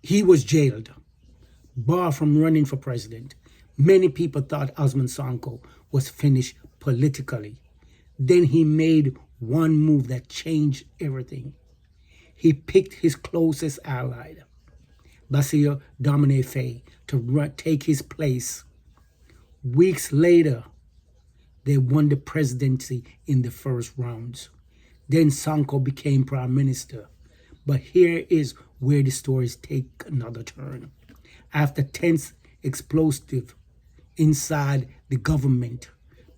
He was jailed, barred from running for president. Many people thought Ousmane Sonko was finished politically. Then he made one move that changed everything. He picked his closest ally, Bassirou Diomaye Faye, to take his place. Weeks later, they won the presidency in the first rounds. Then Sonko became prime minister. But here is where the stories take another turn. After tense explosive inside the government,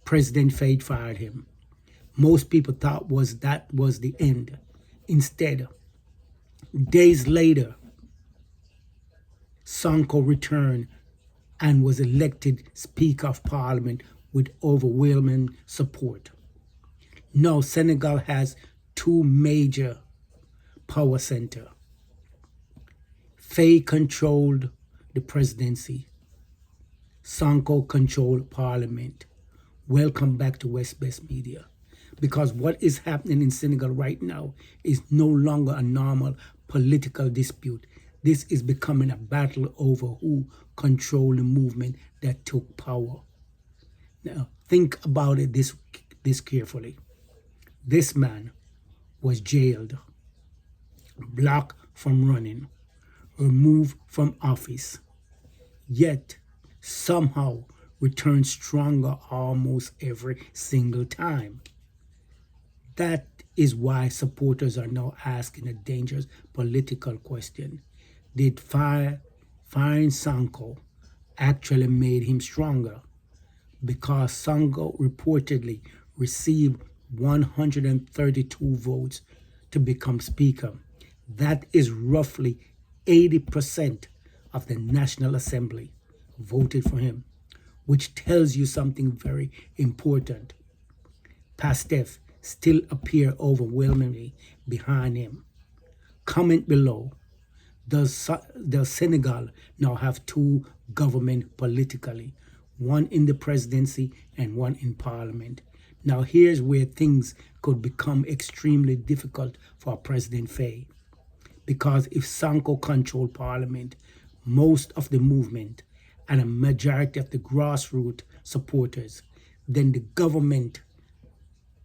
President Faye fired him. Most people thought that was the end. Instead, days later, Sonko returned and was elected Speaker of Parliament with overwhelming support. Now Senegal has two major power centers. Faye controlled the presidency. Sonko controlled Parliament. Welcome back to West Best Media. Because what is happening in Senegal right now is no longer a normal political dispute. This is becoming a battle over who controlled the movement that took power. Now, think about it this carefully. This man was jailed, blocked from running, removed from office, yet somehow returned stronger almost every single time. That is why supporters are now asking a dangerous political question. Did firing Sonko actually made him stronger? Because Sonko reportedly received 132 votes to become speaker. That is roughly 80% of the National Assembly voted for him, which tells you something very important. Pastef still appear overwhelmingly behind him. Comment below. Does Senegal now have two governments politically, one in the presidency and one in parliament? Now here's where things could become extremely difficult for President Faye. Because if Sonko controlled parliament, most of the movement and a majority of the grassroots supporters, then the government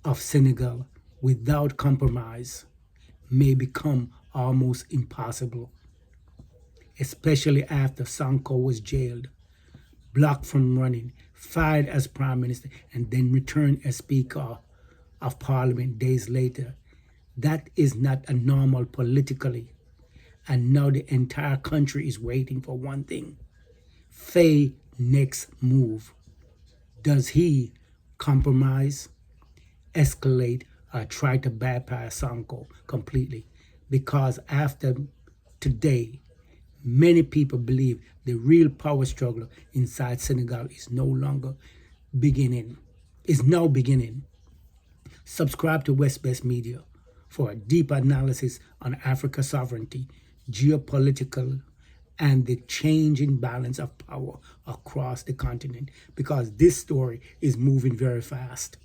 of Senegal without compromise may become almost impossible, especially after Sonko was jailed, blocked from running, fired as prime minister, and then returned as speaker of parliament days later. That is not a normal politically. And now the entire country is waiting for one thing. Faye's next move. Does he compromise, escalate, or try to bypass Sonko completely? Because after today, many people believe the real power struggle inside Senegal is now beginning. Subscribe to West Best Media for a deep analysis on Africa's sovereignty, geopolitical, and the changing balance of power across the continent, because this story is moving very fast.